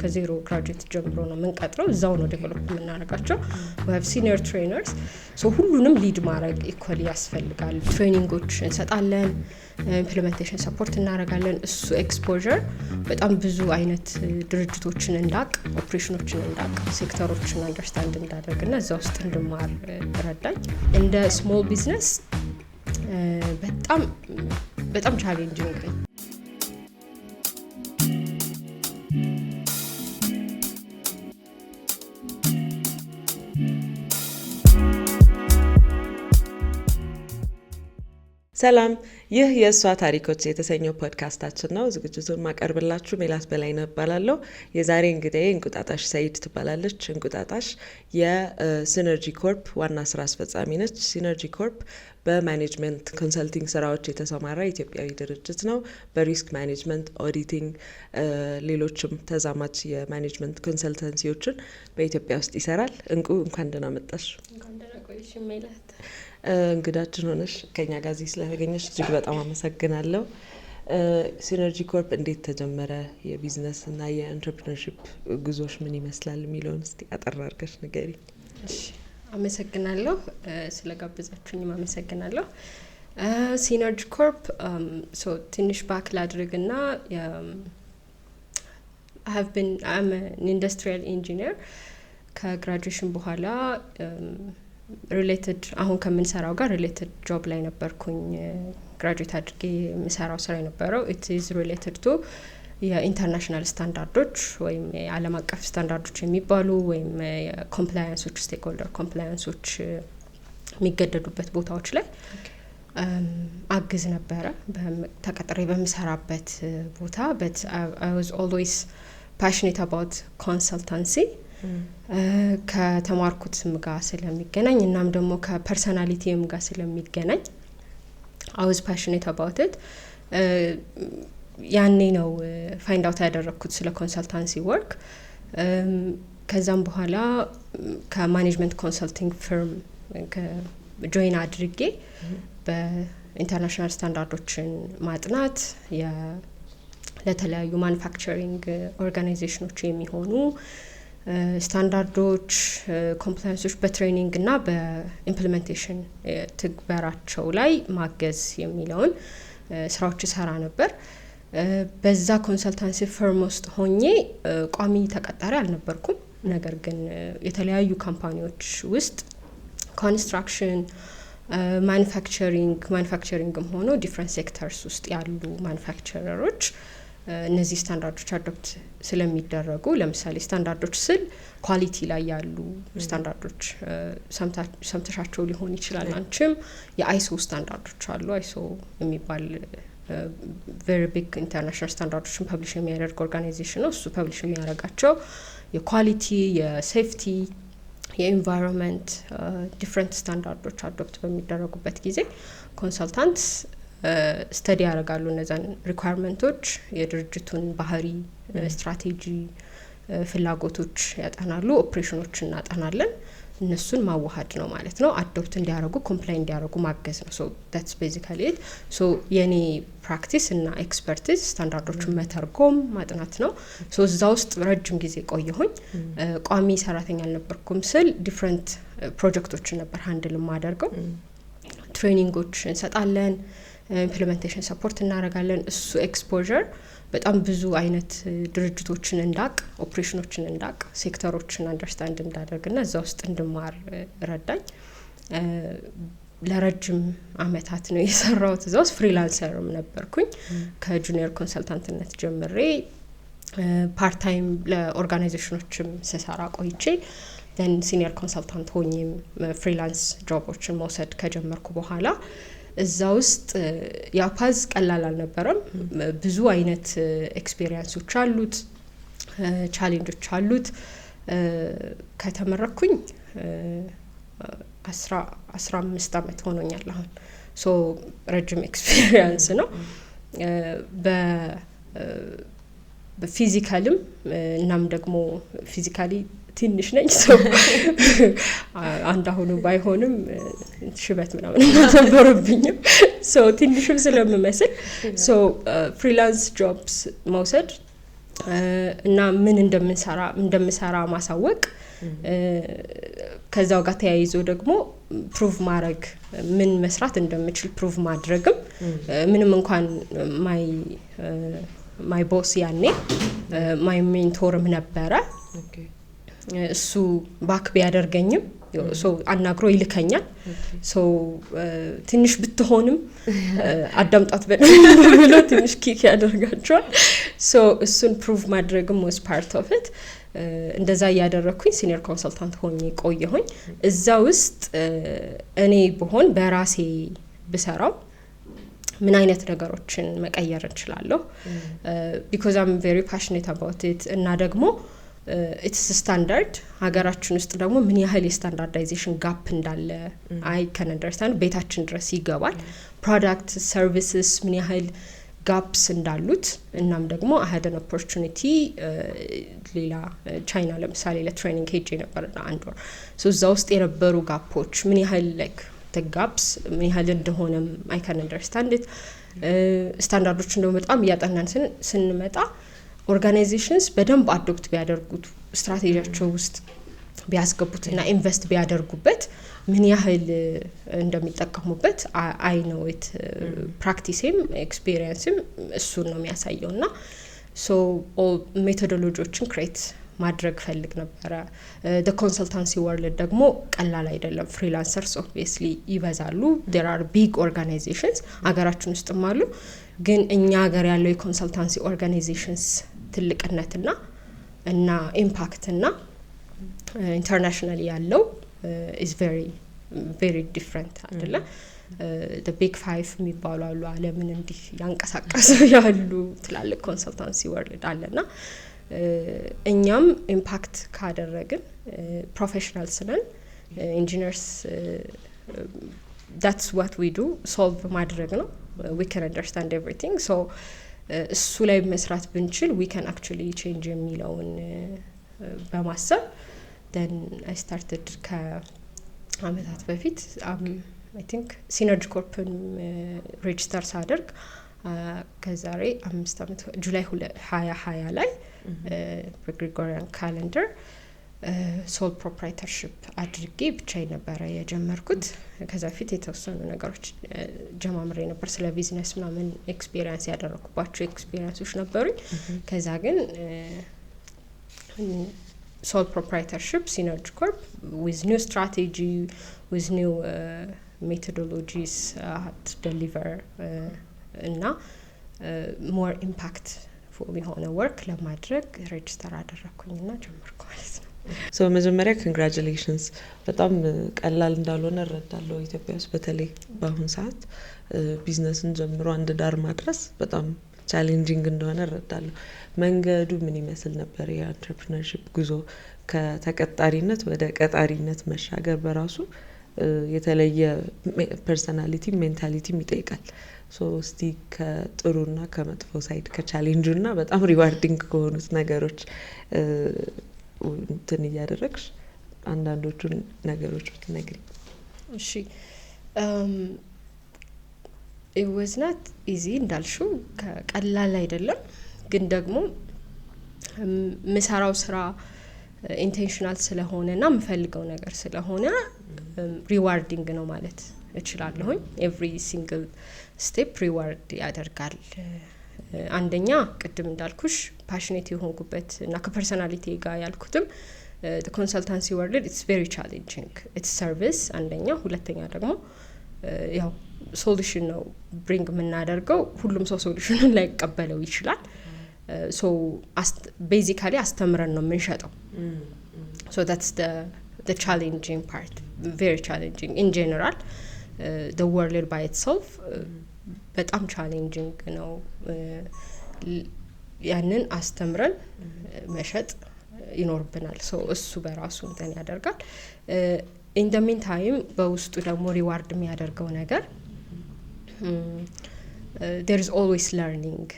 ከዜሮ ግራጁዌት ጀምሮ ነው የምንቀጥረው እዛው ነው ዴቨሎፕ የምናደርጋቸው we have senior trainers so ሁሉንም ሊድ ማድረግ ኢኳሊ ያስፈልጋል ትሬኒንጎች እንሰጣለን ኢምፕሊሜንቴሽን ሰፖርት እናደርጋለን እሱ ኤክስፖዠር በጣም ብዙ አይነት ድርጅቶችን እንዳቅ ኦፕሬሽኖችን እንዳቅ ሴክተሮችን አንደርስታንድ እንዳደርግና እዛ ውስጥ እንድማር ረዳኝ እንደ ስሞል ቢዝነስ በጣም ቻሌንጂንግ ነው ሰላም ይህ የሷ ታሪኮች የተሰኘው ፖድካስታችን ነው ዝግጅቱን ማቀርብላችሁ ሜላት በላይነህ እባላለሁ የዛሬ እንግዲህ እንቁጣጣሽ ሰይድ ትባላለች እንቁጣጣሽ የሲነርጂ ኮርፕ ዋና ስራ አስፈጻሚ ነች ሲነርጂ ኮርፕ በማኔጅመንት ኮንሰልቲንግ ስራዎች የተሰማራ ኢትዮጵያዊ ድርጅት ነው በሪስክ ማኔጅመንት ኦዲቲንግ ሌሎችም ተዛማች የማኔጅመንት ኮንሰልተንሲዎችን በኢትዮጵያ ውስጥ ይሰራል እንኳን ደህና መጣሽ እንኳን ደህና ቆይሽ ሜላት እንግዳችን ሆነሽ ከኛ ጋር እዚህ ስለተገኘሽ እጅግ በጣም አመሰግናለሁ ሲነርጂ ኮርፕ እንዴት ተጀመረ የቢዝነስ እና የኢንተርፕረነርሺፕ ጉዞሽ ምን ይመስላል የሚለውን እስቲ አጠር አድርገሽ ንገሪ እሺ አመሰግናለሁ ስለጋበዛችሁኝ አመሰግናለሁ ሲነርጂ ኮርፕ ሶ ትንሽ ባክ ላድርግና I'm an industrial engineer ከግራጁዌሽን በኋላ ሪሌትድ አሁን ከምንሰራው ጋር ሪሌትድ ጆብ ላይ ነበርኩኝ ግራጁዌት አድርጌ የምሰራው ስራ የነበረው it is related to የኢንተርናሽናል ስታንዳርዶች ወይም የዓለም አቀፍ ስታንዳርዶች የሚባሉ ወይም ኮምፕላያንሶች ስቴክሆልደር ኮምፕላያንሶች የሚገደዱበት ቦታዎች ላይ አግዝ ነበረ ተቀጥሬ በምሰራበት ቦታ but I was always passionate about consultancy ከተማርኩትም ጋር ስለሚገናኝ እናም ደግሞ ከፐርሰናሊቲም ጋር ስለሚገናኝ I was passionate about it ያኔ ነው ፋይንድ አውት ያደረኩት ስለ ኮንሰልታንሲ ወርክ ከዛም በኋላ ከማኔጅመንት ኮንሰልቲንግ ፈርም ጆይን አድርጌ በኢንተርናሽናል ስታንዳርዶችን ማጥናት ለተለያዩ ማኑፋክቸሪንግ ኦርጋናይዜሽኖች የሚሆኑ ስታንዳርዶች ኮምፕላያንሶች በትሬኒንግ እና በኢምፕሊሜንቴሽን ትግበራቸው ላይ ማገዝ የሚለውን ስራዎች ሰራ ነበር በዛ ኮንሰልታንሲ ፈርም ውስጥ ሆኜ ቋሚ ተቀጣሪ አልነበርኩም ነገር ግን የተለያዩ ካምፓኒዎች ውስጥ ኮንስትራክሽን ማኑፋክቸሪንግም ሆኖ ዲፍረንት ሴክተርስ ውስጥ ያሉ ማኑፋክቸረሮች እነዚህ ስታንዳርዶች አዶፕት ስለሚደረጉ ለምሳሌ ስታንዳርዶች ስል ኳሊቲ ላይ ያሉ ስታንዳርዶች ሰምተሻቸው ሊሆን ይችላል አንቺም የአይሶ ስታንዳርዶች አሉ አይሶ የሚባል very big international ስታንዳርዶችን ፐብሊሽ የሚያደርግ ኦርጋናይዜሽን ነው እሱ ፐብሊሽ የሚያደርጋቸው የኳሊቲ የሴፍቲ የኢንቫይሮንመንት ዲፍረንት ስታንዳርዶች አዶፕት በሚደረጉበት ጊዜ ኮንሰልታንትስ ስተዲ ያደርጋሉ እነዛን ሪኳየርመንቶች የድርጅቱን ባህሪ ስትራቴጂ ፍላጎቶች ያጠናሉ ኦፕሬሽኖችን እናጠናለን እነሱን ማዋሃድ ነው ማለት ነው አዶፕት እንዲያደርጉ ኮምፕላይ እንዲያደርጉ ማገዝ ነው so that's basically it so የኔ ፕራክቲስ እና ኤክስፐርቲዝ ስታንዳርዶችን መተርጎም ማጥናት ነው so እዛ ውስጥ ረጅም ጊዜ ቆየሁኝ ቋሚ ሰራተኛ አልነበርኩም ስል ዲፍረንት ፕሮጀክቶችን ነበር ሃንድል ማደርገው ትሬኒንጎች እንሰጣለን ኢምፕሊሜንቴሽን ሰፖርት እናደርጋለን እሱ ኤክስፖዠር በጣም ብዙ አይነት ድርጅቶችን እንዳቅ ኦፕሬሽኖችን እንዳቅ ሴክተሮችን አንደርስታንድ እንዳደርግና እዛ ውስጥ እንድማር ረዳኝ ለረጅም አመታት ነው የሰራሁት እዛ ውስጥ ፍሪላንሰርም ነበርኩኝ ከጁኒየር ኮንሰልታንትነት ጀምሬ ፓርት ታይም ለኦርጋናይዜሽኖችም ስሰራ ቆይቼ then senior consultant ሆኜም ፍሪላንስ ጆቦችን መውሰድ ከጀመርኩ በኋላ እዛ ውስጥ ያፓዝ ቀላል አልነበረም ብዙ አይነት ኤክስፒሪየንሶች አሉት ቻሌንጆች አሉት ከተመረኩኝ 15 አመት ሆኖኛል አሁን ሶ ረጅም ኤክስፒሪየንስ ነው በፊዚካልም እናም ደግሞ ፊዚካሊ ትንሽ ነኝ ሰው አንድ አሁን ባይሆንም ሽበት ምናምን ተበረብኝ ሰው ትንሽም ስለምመስል ሶ ፍሪላንስ ጆብስ መውሰድ እና ምን እንደምሰራ ማሳወቅ ከዛው ጋር ተያይዞ ደግሞ ፕሩቭ ማድረግ ምን መስራት እንደምችል ፕሩቭ ማድረግም ምንም እንኳን ማይ ቦስ ያኔ ማይ ሜንቶርም ነበረ እሱ ባክ ቢያደርገኝም ሶ አናግሮ ይልከኛል ሶ ትንሽ ብትሆንም አዳምጣት ብሎ ትንሽ ኪክ ያደርጋቸዋል ሶ እሱን ፕሩቭ ማድረግም was part of it እንደዛ ያደረኩኝ ሲኒየር ኮንሰልታንት ሆኜ ቆየሁኝ እዛ ውስጥ እኔ በሆን በራሴ ብሰራው ምን አይነት ነገሮችን መቀየር እንችላለሁ because I'm very passionate about it እና ደግሞ it's a standard ሀገራችን ውስጥ ደግሞ ምን ያህል የስታንዳርዳይዜሽን ጋፕ እንዳለ I can understand ቤታችን ድረስ ይገባል product services ምን ያህል ጋፕስ እንዳሉት እናም ደግሞ I had an opportunity ሌላ ቻይና ለምሳሌ ለትሬኒንግ ሄጄ ነበርና አንድ ወር so እዛ ውስጥ የነበሩ ጋፖች ምን ያህል like the gaps ምን ያህል እንደሆነም I can understand it ስታንዳርዶችን ደግሞ በጣም ያጠናን ስንመጣ ኦርጋናይዜሽንስ በደንብ አዶፕት ቢያደርጉት ስትራቴጂያቸው ውስጥ ቢያስገቡትና ኢንቨስት ቢያደርጉበት ምን ያህል እንደሚጠቀሙበት I know it ፕራክቲስም ኤክስፒሪየንስም እሱን ነው የሚያሳየውና so all ሜቶዶሎጂዎችን ክሬት ማድረግ ፈልግ ነበር the consultancy world ደግሞ ቀላል አይደለም ፍሪላንሰርስ obviously ይበዛሉ there are big organizations አገራችን ውስጥም አሉ ግን እኛ ሀገር ያለው የኮንሰልታንሲ ኦርጋናይዜሽንስ ትልቅነትና እና ኢምፓክት እና ኢንተርናሽናሊ ያለው is very different አይደለ the big 5 የሚባሉ አሉ ዓለምን እንዲህ ያንቀሳቀሱ ያሉ ትላልቅ ኮንሰልታንሲ ወርልድ አለና እኛም ኢምፓክት ካደረግን ፕሮፌሽናልስ ነን ኢንጂነርስ that's what we do solve ማድረግ ነው we can understand everything so እሱ ላይ መስራት ብንችል we can actually change የሚለውን በማሰብ then I started ከአመታት በፊት I think Synergy Corpን register ሳደርግ ከዛሬ 5 አመት ጁላይ 2020 ላይ በግሪጎሪያን ካሌንደር ሶል ፕሮፕራይተርሺፕ አድርጌ ብቻዬን ነበር የጀመርኩት ከዛ ፊት የተወሰኑ ነገሮች ጀማምሬ ነበር ስለ ቢዝነስ ምናምን ኤክስፒሪየንስ ያደረኩባቸው ኤክስፒሪየንሶች ነበሩኝ ከዛ ግን ሶል ፕሮፕራይተርሺፕ Synergy Corp with new strategy with new methodologies to deliver እና more impact የሆነ ወርክ ለማድረግ ሬጅስተር አደረኩኝና ጀመርኩ ማለት ነው so መጀመሪያ congratulations በጣም ቀላል እንዳልሆነ እረዳለሁ ኢትዮጵያ ውስጥ በተለይ በአሁን ሰዓት ቢዝነስን ጀምሮ አንድ ዳር ማድረስ በጣም ቻሌንጂንግ እንደሆነ እረዳለሁ መንገዱ ምን ይመስል ነበር የኢንተርፕረነርሺፕ ጉዞ ከተቀጣሪነት ወደ ቀጣሪነት መሻገር በራሱ የተለየ ፐርሰናሊቲ ሜንታሊቲ ይጠይቃል so እስቲ ከጥሩና ከመጥፎ ሳይድ ከቻሌንጁና በጣም ሪዋርዲንግ ከሆኑት ነገሮች እንትን ያደረግሽ አንዳንዶቹን ነገሮች ብትነግሪ እሺ it was not easy እንዳልሽው ቀላል አይደለም ግን ደግሞ ምሰራው ስራ ኢንቴንሽናል ስለሆነና ምፈልገው ነገር ስለሆነ ሪዋርዲንግ ነው ማለት እችላለሁኝ every single step reward ያደርጋል አንደኛ ቅድም እንዳልኩሽ ፓሽኔት የሆንኩበት እና ከፐርሰናሊቲ ጋር ያልኩትም the consultancy world it's very challenging it's service አንደኛ ሁለተኛ ደግሞ ያው ሶሉሽን ነው ብሪንግ የምናደርገው ሁሉም ሰው ሶሉሽኑን ላይ ይቀበለው ይችላል so basically አስተምረን ነው የምንሸጠው so that's the challenging part very challenging in general the world by itself በጣም challenging ነው ያንን አስተምረን መሸጥ ይኖርብናል so እሱ በራሱ እንትን ያደርጋል in the meantime በውስጡ ደግሞ ሪዋርድ የሚያደርገው ነገር there is always learning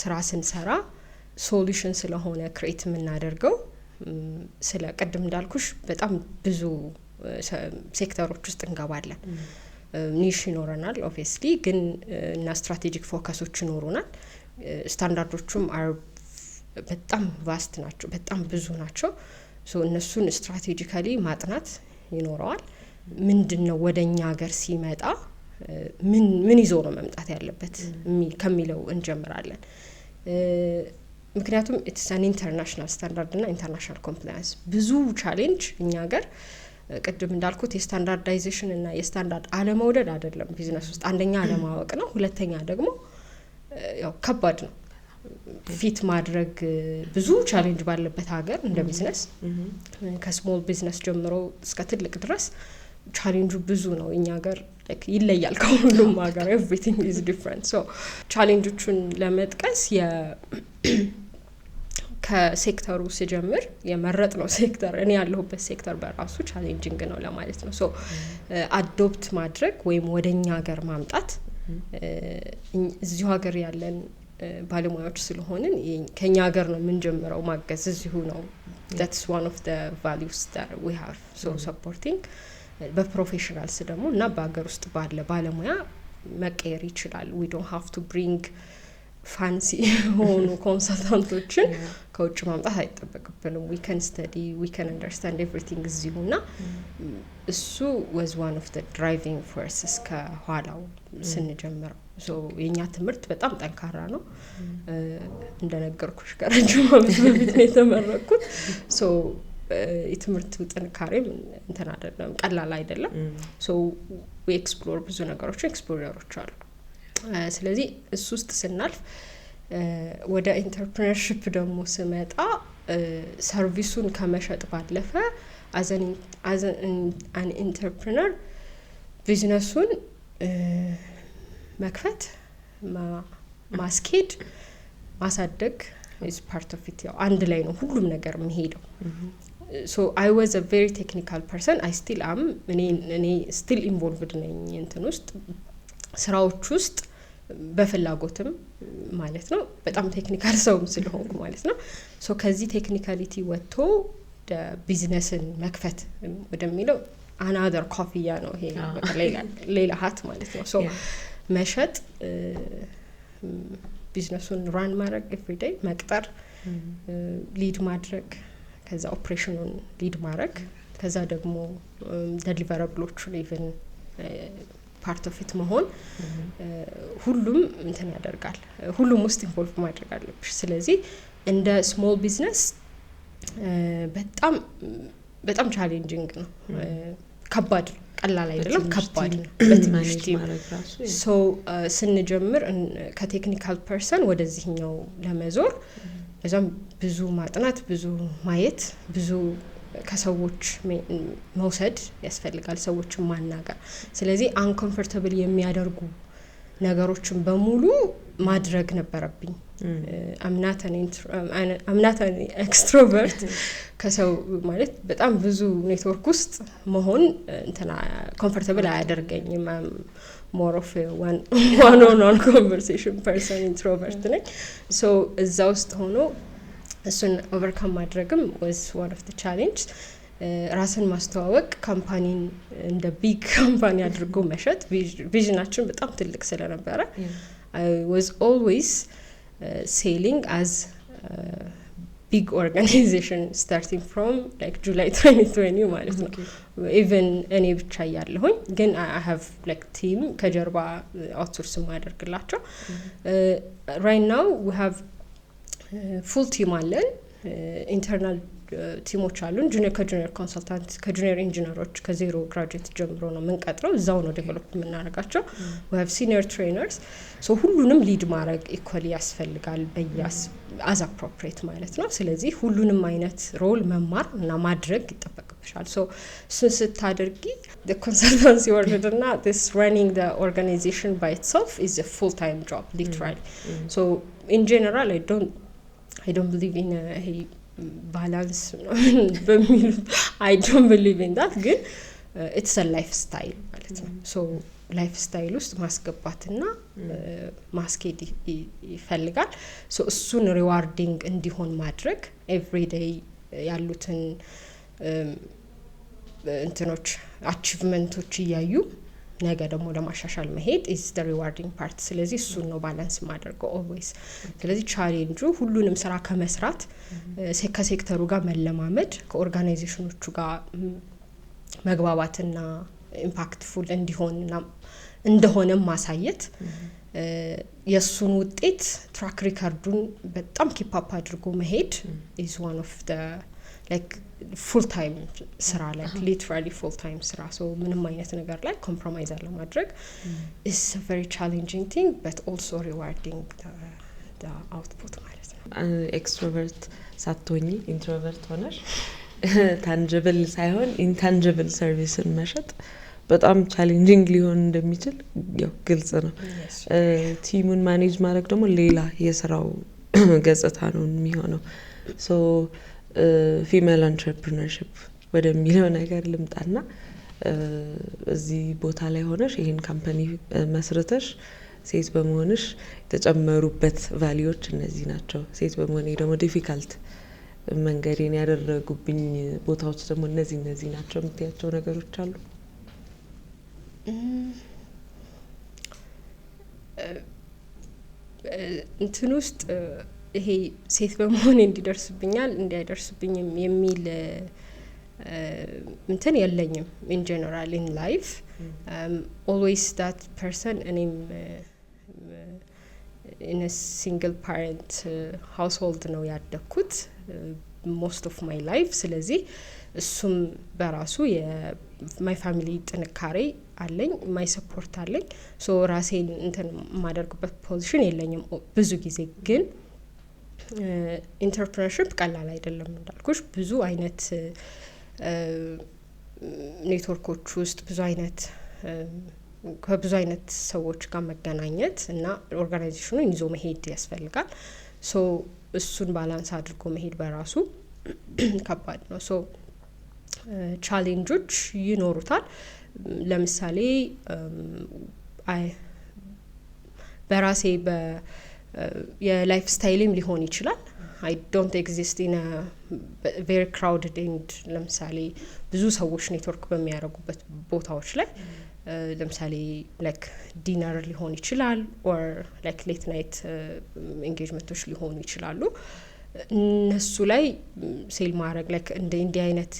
ስራ ስንሰራ ሶሉሽን ስለሆነ ክሬት የምናደርገው ስለ ቀድም እንዳልኩሽ በጣም ብዙ ሴክተሮች ውስጥ እንገባለን ኒሽ ይኖረናል obviously ግን እና ስትራቴጂክ ፎከሶች ይኖሩናል ስታንዳርዶቹም are በጣም ቫስት ናቸው በጣም ብዙ ናቸው ሶ እነሱን ስትራቴጂካሊ ማጥናት ይኖረዋል ምንድነው ወደኛ ሀገር ሲመጣ ምን ይዞ ነው መምጣት ያለበት ከሚለው እንጀምራለን ምክንያቱም it's an international standard እና international compliance ብዙ ቻሌንጅ እኛ ሀገር ቅድም እንዳልኩት የስታንዳርዳይዜሽን እና የስታንዳርድ አለመውደድ አይደለም ቢዝነስ ውስጥ አንደኛ አለማወቅ ነው ሁለተኛ ደግሞ ያው ከባድ ነው ፊት ማድረግ ብዙ ቻሌንጅ ባለበት ሀገር እንደ ቢዝነስ ከስሞል ቢዝነስ ጀምሮ እስከ ትልቅ ድረስ ቻሌንጁ ብዙ ነው እኛ ሀገር ይለያል ከሁሉም ሀገር everything is different so ቻሌንጆቹን ለመጥቀስ ከሴክተሩ ሲጀምር የመረጥነው ሴክተር እኔ ያለሁበት ሴክተር በራሱ ቻሌንጂንግ ነው ለማለት ነው ሶ አዶፕት ማድረግ ወይም ወደኛ ሀገር ማምጣት እዚሁ ሀገር ያለን ባለሙያዎች ስለሆንን ከኛ ሀገር ነው ምን ጀምረው ማገዝ እዚሁ ነው that's one of the values that we have so supporting በፕሮፌሽናልስ ደግሞ እና በአገር ውስጥ ባለሙያ መቀየር ይችላል we don't have to bring ፋንሲ ሆኑ ኮንሰልታንቶችን ከውጭ ማምጣት አይጠበቅብንም we can study we can understand everything እዚሁና እሱ was one of the driving forces ከኋላው ስንጀምረው so የኛ ትምህርት በጣም ጠንካራ ነው እንደነገርኩሽ ከረጅም ዓመት በፊት ነው የተመረኩት so የትምህርት ጥንካሬም እንትን አይደለም ቀላል አይደለም so we explore ብዙ ነገሮች ኤክስፖዠሮች አሉ ስለዚህ እሱ ውስጥ ስናልፍ ወደ ኢንተርፕረነርሺፕ ደግሞ ስመጣ ሰርቪሱን ከመሸጥ ባለፈ as an entrepreneur ቢዝነሱን መክፈት ማስኬድ ማሳደግ is part of it ያው አንድ ላይ ነው ሁሉም ነገር የሚሄደው so I was a very technical person I still am እኔ still involved ነኝ እንትን ውስጥ ስራዎች ውስጥ በፍላጎትም ማለት ነው በጣም ቴክኒካል ሰውም ስለሆንኩ ማለት ነው ሶ ከዚህ ቴክኒካሊቲ ወጥቶ ቢዝነስን መክፈት ወደሚለው another ኮፊያ ነው ይሄ ሌላ ሀት ማለት ነው ሶ መሸጥ ቢዝነሱን ራን ማድረግ every day መቅጠር ሊድ ማድረግ ከዛ ኦፕሬሽኑን ሊድ ማድረግ ከዛ ደግሞ ዴሊቨራብሎቹን ኢቭን ፓርት ኦፍ ኢት መሆን ሁሉም እንትን ያደርጋል ሁሉም ውስጥ ኢንቮልቭ ማድረግ አለብሽ ስለዚህ እንደ ስሞል ቢዝነስ በጣም ቻሌንጂንግ ነው ከባድ ቀላል አይደለም ከባድ ነው በትንሽ ቲም ሶ ስንጀምር ከቴክኒካል ፐርሰን ወደዚህኛው ለመዞር በዛም ብዙ ማጥናት ብዙ ማየት ብዙ ከሰዎች መውሰድ ያስፈልጋል ሰዎችን ማናገር ስለዚህ አንኮምፎርታብል የሚያደርጉ ነገሮችን በሙሉ ማድረግ ነበረብኝ I'm not an extrovert ከሰው ማለት በጣም ብዙ ኔትወርክ ውስጥ መሆን እንትና ኮምፎርታብል አያደርገኝም more of a one-on-one conversation person introvert ነኝ so እዛ ውስጥ ሆኖ እሱን ኦቨርካም ማድረግም was one of the challenge ራስን ማስተዋወቅ ካምፓኒን እንደ ቢግ ካምፓኒ አድርጎ መሸጥ ቪዥናችን በጣም ትልቅ ስለነበረ I was always selling as big organization starting from like July 2020 ማለት ነው even እኔ ብቻ ያለሁኝ ግን I have like team ከጀርባ አውትሶርስ ማደርግላቸው right now we have full team አለን internal ቲሞች አሉን ከጁኒየር ኮንሰልታንት ከጁኒየር ኢንጂነሮች ከዜሮ ግራጁዌት ጀምሮ ነው መንቀጥረው እዛው ነው ዴቨሎፕ የምናደርጋቸው we have senior trainers so ሁሉንም ሊድ ማድረግ ኢኳሊ ያስፈልጋል as appropriate ማለት ነው ስለዚህ ሁሉንም አይነት ሮል መማር እና ማድረግ ይጠበቅብሻል so ስታደርጊ the consultancy world እና this running the organization by itself is a full time job literally so in general I don't believe in a balance I don't believe in that ግን it's a lifestyle ማለት ነው so lifestyle ውስጥ ማስገባትና ማስኬድ ይፈልጋል so እሱን rewarding እንዲሆን ማድረግ every day ያሉትን እንትኖች አቺቭመንቶች ያዩ ነገ ደግሞ ለማሻሻል መሄድ is the rewarding part ስለዚህ እሱን ነው ባላንስ ማድረገው always ስለዚህ ቻሌንጁ ሁሉንም ስራ ከመስራት ከሴክተሩ ጋር መለማመድ ከኦርጋናይዜሽኖቹ ጋር መግባባትና ኢምፓክትፉል እንዲሆንና እንደሆነም ማሳየት የሱን ውጤት ትራክ ሪከርዱን በጣም ኪፕ አፕ አድርጎ መሄድ is one of the like full time ስራ like literally full time ስራ so ምንም አይነት ነገር ላይ compromise አለማድረግ is a very challenging thing but also rewarding the output ማለት ነው extrovert ሳትሆኚ introvert ሆነሽ tangible ሳይሆን intangible serviceን መሸጥ በጣም ቻሌንጂንግ ሊሆን እንደሚችል ያው ግልጽ ነው ቲሙን ማኔጅ ማድረግ ደግሞ ሌላ የስራው ገጽታ ነው የሚሆነው so female entrepreneurship ወደሚለው ነገር ልምጣና እዚህ ቦታ ላይ ሆነሽ ይሄን ካምፓኒ መስርተሽ ሴት በመሆንሽ የተጨመሩበት ቫልዩዎች እነዚህ ናቸው ሴት በመሆኔ ደግሞ ዲፊካልት መንገዴን ያደረጉብኝ ቦታዎች ደግሞ እነዚህ ናቸው የምትያቸው ነገሮች አሉ እንትን ውስጥ ይሄ ሴት በመሆን እንዲደርስብኛል እንዲያደርስብኝም የሚል እንትን የለኝም in general in life always that person እኔም in a single parent household ነው ያደኩት most of my life ስለዚህ እሱም በራሱ my family ጥንካሬ አለኝ my support አለኝ so ራሴን እንትን ማደርግበት ፖዚሽን የለኝም ብዙ ጊዜ ግን ኢንተርፕረነርሺፕ ቀላል አይደለም እንዳልኩሽ ብዙ አይነት ኔትወርኮች ውስጥ ብዙ አይነት ከብዙ አይነት ሰዎች ጋር መገናኘት እና ኦርጋናይዜሽኑን ይዞ መሄድ ያስፈልጋል ሶ እሱን ባላንስ አድርጎ መሄድ በራሱ ከባድ ነው ሶ ቻሌንጆች ይኖሩታል ለምሳሌ በራሴ የላይፍ ስታይልም ሊሆን ይችላል I don't exist in a very crowded and ለምሳሌ ብዙ ሰዎች ኔትወርክ በሚያደርጉበት ቦታዎች ላይ ለምሳሌ like ዲነር ሊሆን ይችላል or like late night engagemenቶች ሊሆኑ ይችላሉ እነሱ ላይ ሴል ማድረግ like እንደ አይነት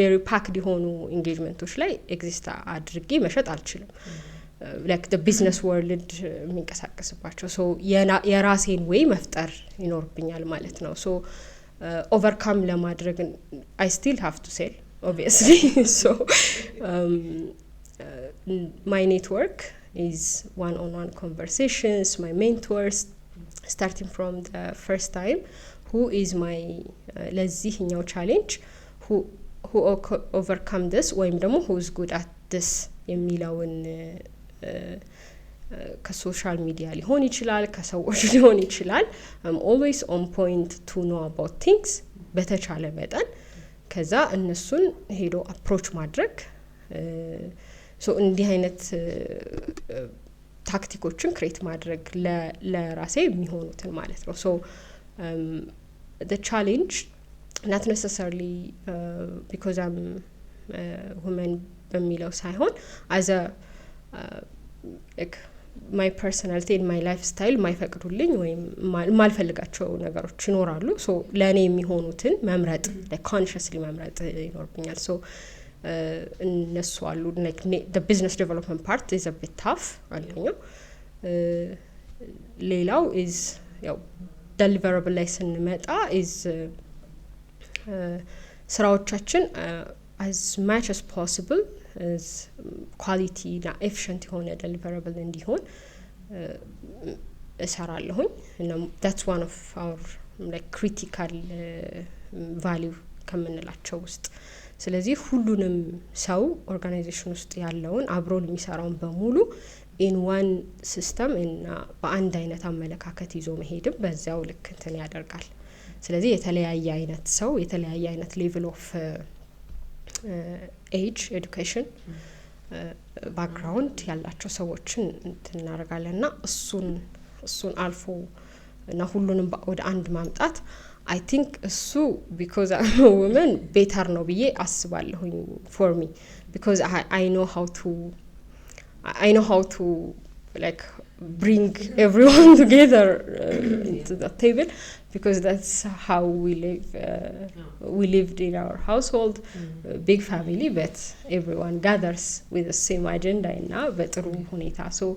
very packed የሆኑ engagemenቶች ላይ ኤግዚስት አድርጌ መሸጥ አልችልም like the business world የሚንቀሳቀስባቸው so የራሴን way መፍጠር ይኖርብኛል ማለት ነው so overcome ለማድረግ I still have to sell obviously so my network is one-on-one conversations my mentors starting from the first time who is my ለዚህኛው challenge who overcome this ወይም ደግሞ who is good at this የሚለውን ከሶሻል ሚዲያ ሊሆን ይችላል ከሰዎች ሊሆን ይችላል I'm always on point to know about things በተቻለ መጠን ከዛ እነሱን ሄዶ አፕሮች ማድረግ so እንዲህ አይነት ታክቲኮችን ክሬት ማድረግ ለራሴ የሚሆኑትን ማለት ነው so the challenge not necessarily because I'm woman በሚለው ሳይሆን as a like my personality and my lifestyle ማይፈቅዱልኝ ወይም ማልፈልጋቸው ነገሮች ይኖራሉ so ለኔ የሚሆኑትን መምረጥ like consciously መምረጥ ይኖርብኛል so እነሱ አሉ like the business development part is a bit tough አንደኛው ሌላው is ያው deliverable ላይ ስንመጣ is ስራዎቻችን as much as possible as quality እና efficient የሆነ deliverable እንዲሆን እሰራለሁኝ እና that's one of our like critical value ከምንላቸው ውስጥ ስለዚህ ሁሉንም ሰው ኦርጋናይዜሽን ውስጥ ያለውን አብሮን የሚሰራውን በሙሉ in one system እና በአንድ አይነት አመለካከት ይዞ መሄድም በዛው ልክ እንትን ያደርጋል ስለዚህ የተለያየ አይነት ሰው የተለያየ አይነት level of age education background ያላቸው ሰዎችን እናደርጋለንና እሱን አልፎ እና ሁሉንም ወደ አንድ ማምጣት I think እሱ because I'm a woman better ነው ብዬ አስባለሁኝ for me because I know how to I know how to like bring everyone together to the table, because that's how we live. We lived in our household, big family, but everyone gathers with the same agenda እና በጥሩ ሁኔታ so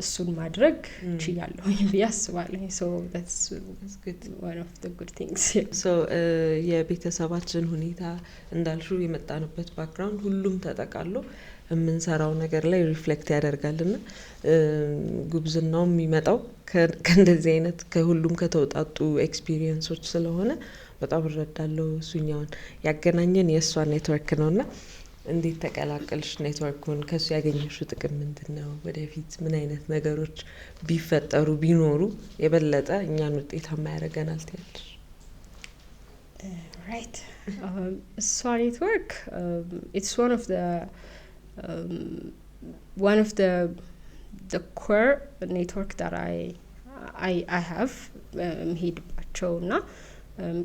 እሱን ማድረግ ችያለሁ ብዬ አስባለሁ። so that's good, one of the good things. so የቤተሰባችን ሁኔታ እንዳልሽው የመጣንበት ባክግራውንድ ሁሉም ተጠቃሎ የምንሰራው ነገር ላይ ሪፍሌክት ያደርጋልና ጉብዝናው የሚመጣው ከእንደዚህ አይነት ከሁሉም ከተውጣጡ ኤክስፒሪየንሶች ስለሆነ በጣም እረዳለሁ። እሱኛውን ያገናኘን የእሷ ኔትወርክ ነውና እንዴት ተቀላቀልሽ ኔትወርኩን? ከሱ ያገኘሽው ጥቅም ምንድነው? ወደፊት ምን አይነት ነገሮች ቢፈጠሩ ቢኖሩ የበለጠ እኛን ውጤታማ ያደርገናል ትያለሽ? Right. So network, it's one of the core network that I have ሄድባቸውና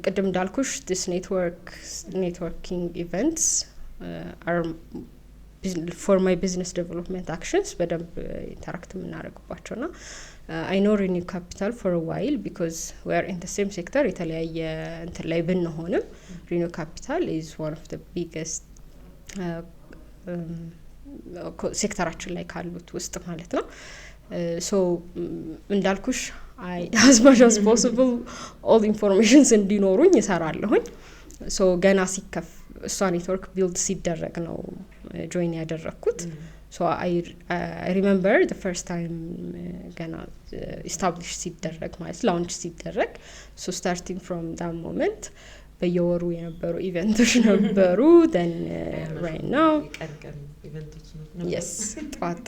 ቅድም እንዳልኩሽ this networking events are for my business development actions በደንብ ኢንተራክት የምናደርግባቸውና I know Renew Capital for a while because we are in the same sector. የተለያየ እንትን ላይ ብንሆንም Renew Capital is one of the biggest ሴክተራችን ላይ ካሉት ውስጥ ማለት ነው። so እንዳልኩሽ as much as possible all informations እንዲኖሩኝ እሰራለሁኝ። so ገና ሲከፍ እሷ ኔትወርክ ቢልድ ሲደረግ ነው ጆይን ያደረኩት። so I remember the first time gonna establish ሲደረግ ማለት launch ሲደረግ so starting from that moment በየወሩ የነበሩ ኢቨንቶች ነበሩ then right now ኢቨንቶች ነበሩ yes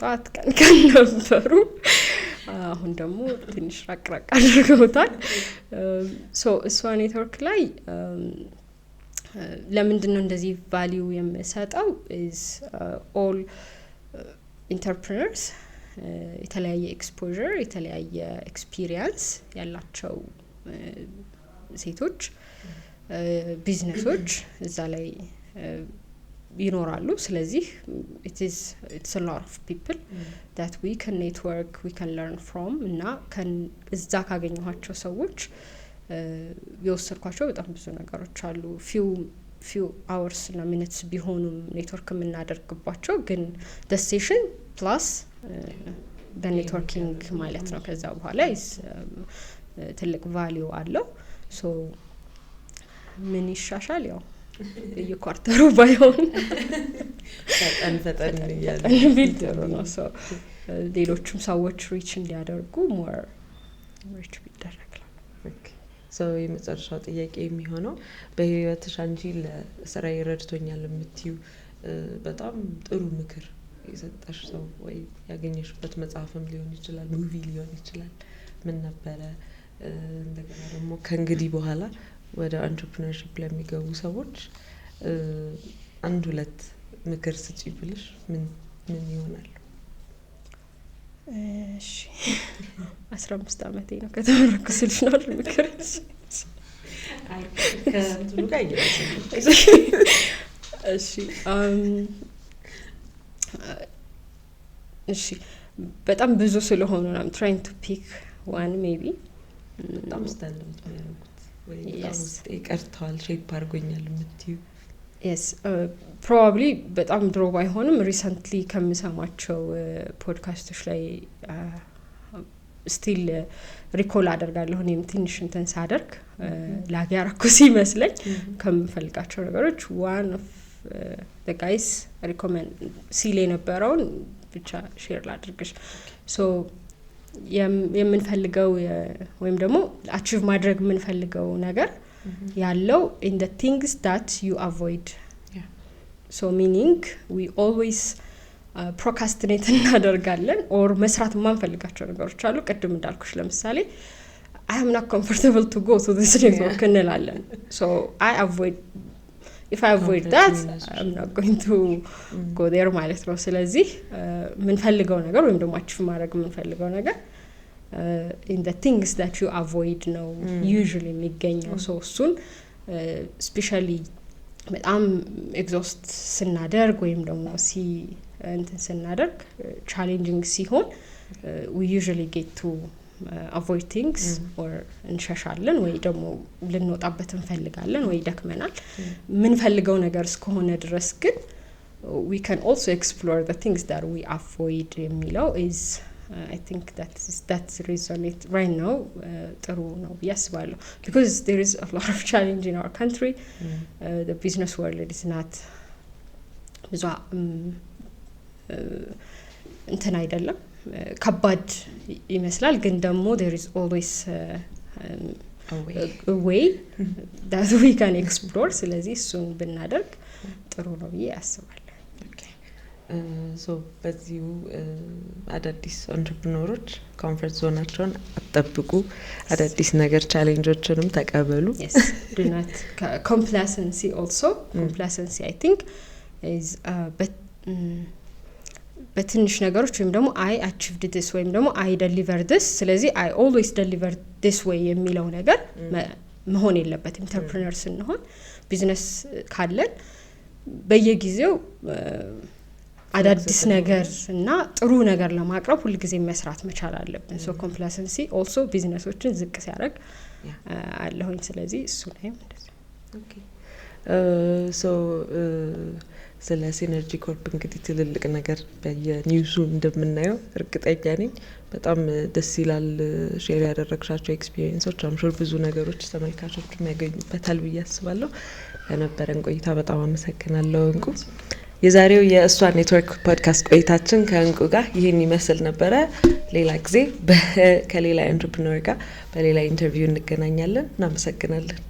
ጧት ቀን ነበሩ አሁን ደግሞ ትንሽ ራቅ አድርገውታል። so እሷ ኔትወርክ ላይ ለምንድነው እንደዚህ ቫልዩ የምሰጠው is all entrepreneurs የተለያየ ኤክስፖዠር የተለያየ ኤክስፒሪየንስ ያላቸው ሴቶች ቢዝነሶች እዛ ላይ ይኖራሉ። ስለዚህ it's a lot of people that we can network, we can learn from እና እዛ ካገኘኋቸው ሰዎች የወሰድኳቸው በጣም ብዙ ነገሮች አሉ። few hours እና minutes ቢሆኑም ኔትወርክ የምናደርግባቸው ግን the session plus the networking ማለት ነው። ከዛ በኋላ ትልቅ ቫልዩ አለው። so ምን ይሻሻል ያው የኳርተሩ ባይሆን ፈጠን ይያል ቪዲዮ ነው። so ሌሎችም ሰዎች ሪች እንዲያደርጉ more reach ቢደረግ so የመጨረሻው ጥያቄ የሚሆነው በህይወትሽ አንቺ ለስራ ይረድቶኛል የምትዩ በጣም ጥሩ ምክር የሰጠሽ ሰው ወይ ያገኘሽበት መጽሐፍም ሊሆን ይችላል ሙቪ ሊሆን ይችላል ምን ነበረ? እንደገና ደግሞ ከእንግዲህ በኋላ ወደ አንትረፕረነርሺፕ ለሚገቡ ሰዎች አንድ ሁለት ምክር ስጪ ብልሽ ምን ይሆናል? እሺ 15 አመቴ ነው ከተመረኩ ስልሽ ነው ምክር አይ ከእንትኑ ጋር ይያያል። እሺ በጣም ብዙ ስለሆኑ ነው I'm trying to pick one maybe በጣም ስታንዳውት የሚያደርጉት ወይ በጣም ውስጥ ይቀርታል ሼፕ አድርጎኛል የምትዩ? yes probably በጣም ድሮ ባይሆንም recently ከምሰማቸው ፖድካስቶች ላይ still ሪኮል አደርጋለሁ። እኔም ትንሽ እንትን ሳደርግ ላጋራኩ ሲመስለኝ ከምፈልጋቸው ነገሮች one of the guys recommend ሲል የነበረውን ብቻ ሼር ላድርግሽ። so የምንፈልገው ወይም ደግሞ አቺቭ ማድረግ የምንፈልገው ነገር ያለው in the things that you avoid. so meaning we always procrastinate እናደርጋለን or መስራት የማንፈልጋቸው ነገሮች አሉ። ቅድም እንዳልኩሽ ለምሳሌ I am not comfortable to go to this network እንላለን። so if I avoid that I'm not going to go there ማለት ነው። ስለዚህ የምንፈልገው ነገር ወይም ደግሞ አቺቭ ማድረግ የምንፈልገው ነገር in the things that you avoid ነው usually የሚገኘው። so እሱን especially በጣም ኤግዞስት ስናደርግ ወይም ደግሞ እንትን ስናደርግ ቻሌንጂንግ ሲሆን we usually get to avoid things or እንሸሻለን ወይ ደግሞ ልንወጣበት እንፈልጋለን ወይ ደክመናል ምን ፈልገው ነገር እስከሆነ ድረስ ግን we can also explore the things that we avoid የሚለው is I think that's resonate right now ጥሩ ነው ያስባለሁ because there is a lot of challenge in our country the business world is not ብዙ እንትን አይደለም ከባድ ይመስላል ግን ደግሞ there is always a way that we can explore ስለዚህ እሱን ብናደርግ ጥሩ ነው ያስባለሁ ሶ በዚሁ አዳዲስ አንትርፕረነሮች ኮንፈርት ዞናቸውን አጠብቁ አዳዲስ ነገር ቻሌንጆችንም ተቀበሉ yes do not complacency also complacency I think is በትንሽ ነገሮች ወይም ደግሞ I achieved this ወይም ደግሞ I delivered this ስለዚህ I always deliver this way የሚለው ነገር መሆን የለበትም ኢንተርፕረነር ስንሆን ቢዝነስ ካለን በየጊዜው አዳዲስ ነገር እና ጥሩ ነገር ለማቅረብ ሁሉ ጊዜ መስራት መቻል አለብን so complacency also ቢዝነሶችን ዝቅ ሲያደርግ አለሁኝ ስለዚህ እሱ ላይ እንደዛ ኦኬ ሶ ስለ ሲነርጂ ኮርፕ እንግዲህ ትልልቅ ነገር በየኒውሱ እንደምናየው እርግጠኛ ነኝ በጣም ደስ ይላል ሼር ያደረግሻቸው ኤክስፒሪየንሶች አምሹር ብዙ ነገሮች ተመልካቾች የሚያገኙበታል ብዬ አስባለሁ ለነበረን ቆይታ በጣም አመሰግናለሁ እንቁ የዛሬው የእሷ ኔትወርክ ፖድካስት ቆይታችን ከእንቁ ጋር ይሄን ይመስል ነበረ ሌላ ጊዜ ከሌላ ኢንተርፕረነር ጋር በሌላ ኢንተርቪው እንገናኛለን እናመሰግናለን